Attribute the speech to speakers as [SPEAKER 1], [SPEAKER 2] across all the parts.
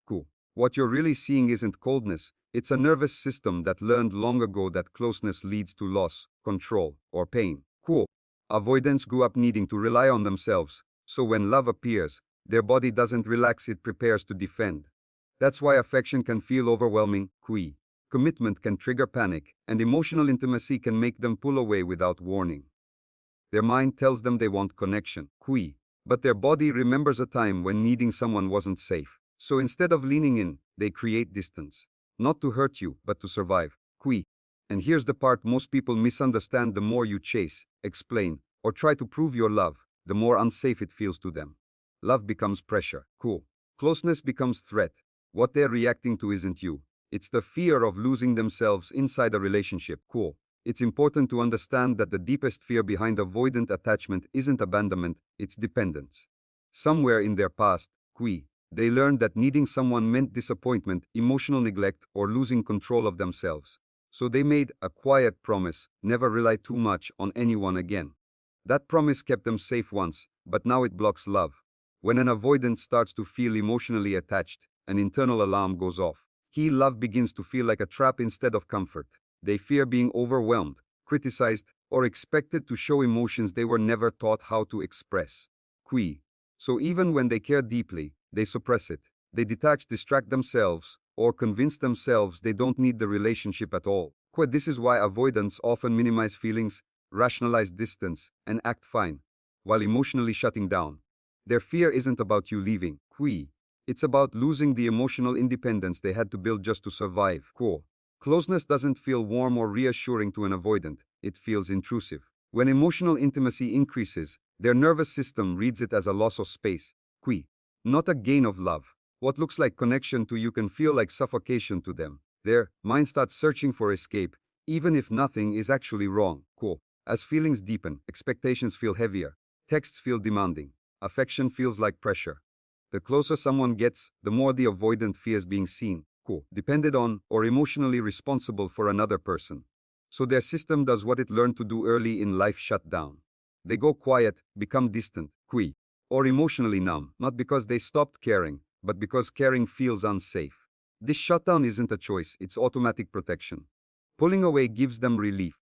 [SPEAKER 1] Cool. What you're really seeing isn't coldness, it's a nervous system that learned long ago that closeness leads to loss, control, or pain. Cool. Avoidants grew up needing to rely on themselves, so when love appears, their body doesn't relax, it prepares to defend. That's why affection can feel overwhelming. Commitment can trigger panic, and emotional intimacy can make them pull away without warning. Their mind tells them they want connection. But their body remembers a time when needing someone wasn't safe. So instead of leaning in, they create distance. Not to hurt you, but to survive. And here's the part most people misunderstand: the more you chase, explain, or try to prove your love, the more unsafe it feels to them. Love becomes pressure. Closeness becomes threat. What they're reacting to isn't you. It's the fear of losing themselves inside a relationship. It's important to understand that the deepest fear behind avoidant attachment isn't abandonment, it's dependence. Somewhere in their past, they learned that needing someone meant disappointment, emotional neglect, or losing control of themselves. So they made a quiet promise: never rely too much on anyone again. That promise kept them safe once, but now it blocks love. When an avoidant starts to feel emotionally attached, an internal alarm goes off. Love begins to feel like a trap instead of comfort. They fear being overwhelmed, criticized, or expected to show emotions they were never taught how to express. So even when they care deeply, they suppress it. They detach, distract themselves, or convince themselves they don't need the relationship at all. This is why avoidants often minimize feelings, rationalize distance, and act fine, while emotionally shutting down. Their fear isn't about you leaving. It's about losing the emotional independence they had to build just to survive. Closeness doesn't feel warm or reassuring to an avoidant, it feels intrusive. When emotional intimacy increases, their nervous system reads it as a loss of space. Not a gain of love. What looks like connection to you can feel like suffocation to them. Their mind starts searching for escape, even if nothing is actually wrong. As feelings deepen, expectations feel heavier, texts feel demanding, affection feels like pressure. The closer someone gets, the more the avoidant fears being seen, depended on, or emotionally responsible for another person. So their system does what it learned to do early in life: shut down. They go quiet, become distant, or emotionally numb, not because they stopped caring, but because caring feels unsafe. This shutdown isn't a choice, it's automatic protection. Pulling away gives them relief,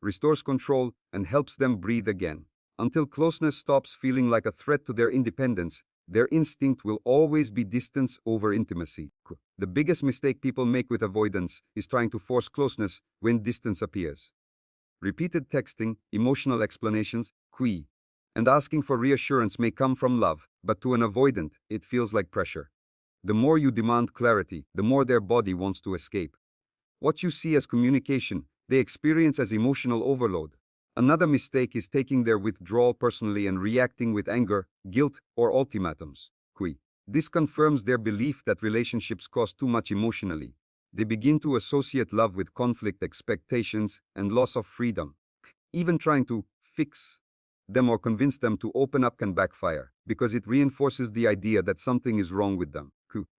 [SPEAKER 1] restores control, and helps them breathe again. Until closeness stops feeling like a threat to their independence, their instinct will always be distance over intimacy. The biggest mistake people make with avoidance is trying to force closeness when distance appears. Repeated texting, emotional explanations, and asking for reassurance may come from love, but to an avoidant, it feels like pressure. The more you demand clarity, the more their body wants to escape. What you see as communication, they experience as emotional overload. Another mistake is taking their withdrawal personally and reacting with anger, guilt, or ultimatums. This confirms their belief that relationships cost too much emotionally. They begin to associate love with conflict, expectations, and loss of freedom. Even trying to fix them or convince them to open up can backfire, because it reinforces the idea that something is wrong with them.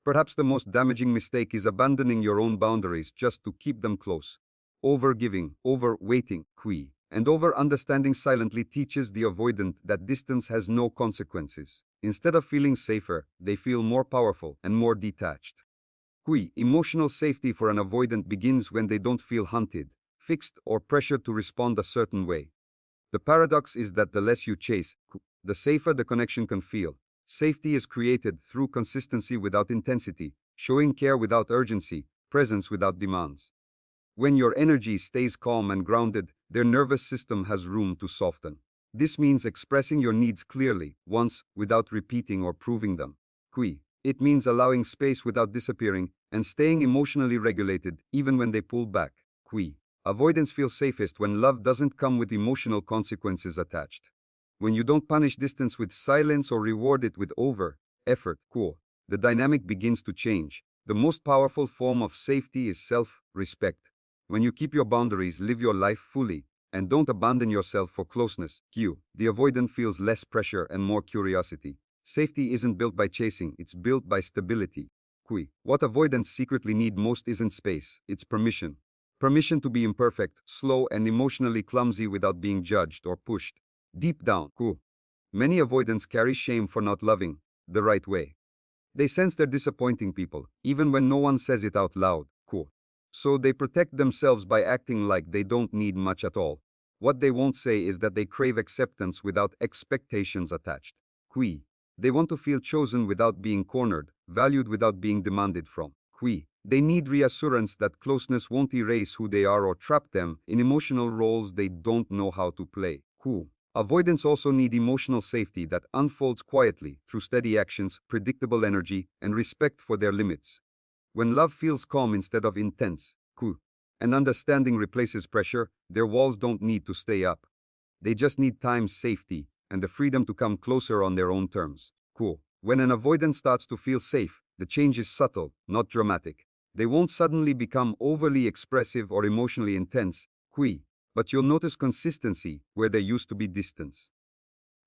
[SPEAKER 1] Perhaps the most damaging mistake is abandoning your own boundaries just to keep them close. Over-giving, over-waiting, and over-understanding silently teaches the avoidant that distance has no consequences. Instead of feeling safer, they feel more powerful and more detached. Emotional safety for an avoidant begins when they don't feel hunted, fixed, or pressured to respond a certain way. The paradox is that the less you chase, the safer the connection can feel. Safety is created through consistency without intensity, showing care without urgency, presence without demands. When your energy stays calm and grounded, their nervous system has room to soften. This means expressing your needs clearly, once, without repeating or proving them. It means allowing space without disappearing, and staying emotionally regulated, even when they pull back. Avoidance feels safest when love doesn't come with emotional consequences attached. When you don't punish distance with silence or reward it with effort, the dynamic begins to change. The most powerful form of safety is self-respect. When you keep your boundaries, live your life fully, and don't abandon yourself for closeness, the avoidant feels less pressure and more curiosity. Safety isn't built by chasing, it's built by stability. What avoidants secretly need most isn't space, it's permission. Permission to be imperfect, slow, and emotionally clumsy without being judged or pushed. Deep down, many avoidants carry shame for not loving the right way. They sense they're disappointing people, even when no one says it out loud. Cool. So they protect themselves by acting like they don't need much at all. What they won't say is that they crave acceptance without expectations attached. Qui. They want to feel chosen without being cornered, valued without being demanded from. Qui. They need reassurance that closeness won't erase who they are or trap them in emotional roles they don't know how to play. Cool. Avoidants also need emotional safety that unfolds quietly through steady actions, predictable energy, and respect for their limits. When love feels calm instead of intense, cool, and understanding replaces pressure, their walls don't need to stay up. They just need time, safety, and the freedom to come closer on their own terms. Cool. When an avoidant starts to feel safe, the change is subtle, not dramatic. They won't suddenly become overly expressive or emotionally intense, but you'll notice consistency where there used to be distance.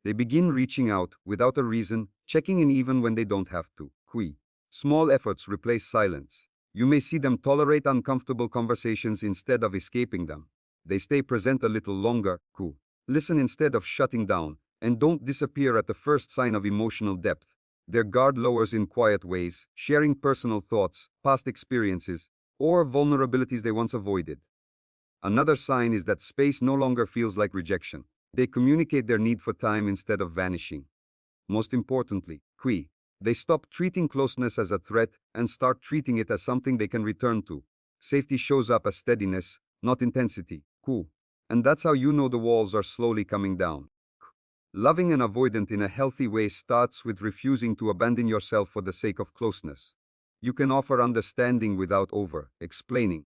[SPEAKER 1] They begin reaching out without a reason, checking in even when they don't have to. Small efforts replace silence. You may see them tolerate uncomfortable conversations instead of escaping them. They stay present a little longer, listen instead of shutting down, and don't disappear at the first sign of emotional depth. Their guard lowers in quiet ways, sharing personal thoughts, past experiences, or vulnerabilities they once avoided. Another sign is that space no longer feels like rejection. They communicate their need for time instead of vanishing. Most importantly, they stop treating closeness as a threat and start treating it as something they can return to. Safety shows up as steadiness, not intensity. And that's how you know the walls are slowly coming down. Loving an avoidant in a healthy way starts with refusing to abandon yourself for the sake of closeness. You can offer understanding without over-explaining,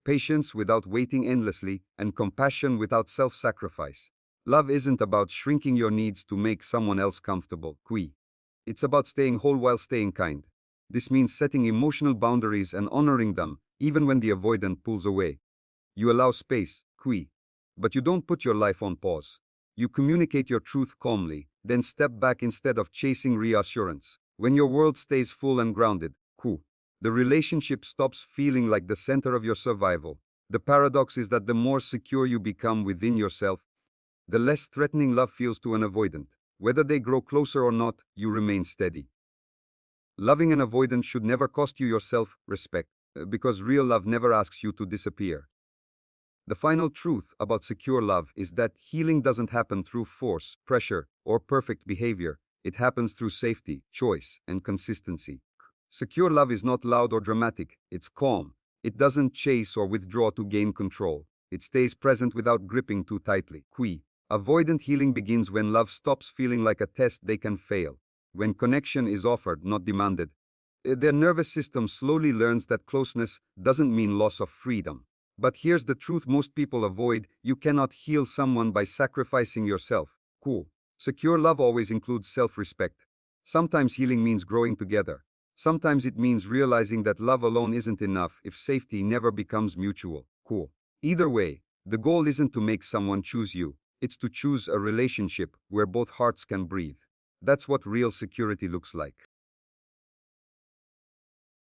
[SPEAKER 1] patience without waiting endlessly, and compassion without self-sacrifice. Love isn't about shrinking your needs to make someone else comfortable. It's about staying whole while staying kind. This means setting emotional boundaries and honoring them, even when the avoidant pulls away. You allow space, but you don't put your life on pause. You communicate your truth calmly, then step back instead of chasing reassurance. When your world stays full and grounded, the relationship stops feeling like the center of your survival. The paradox is that the more secure you become within yourself, the less threatening love feels to an avoidant. Whether they grow closer or not, you remain steady. Loving an avoidant should never cost you your self-respect, because real love never asks you to disappear. The final truth about secure love is that healing doesn't happen through force, pressure, or perfect behavior. It happens through safety, choice, and consistency. Secure love is not loud or dramatic, it's calm. It doesn't chase or withdraw to gain control. It stays present without gripping too tightly. Avoidant healing begins when love stops feeling like a test they can fail. When connection is offered, not demanded. Their nervous system slowly learns that closeness doesn't mean loss of freedom. But here's the truth most people avoid: you cannot heal someone by sacrificing yourself. Secure love always includes self-respect. Sometimes healing means growing together. Sometimes it means realizing that love alone isn't enough if safety never becomes mutual. Either way, the goal isn't to make someone choose you. It's to choose a relationship where both hearts can breathe. That's what real security looks like.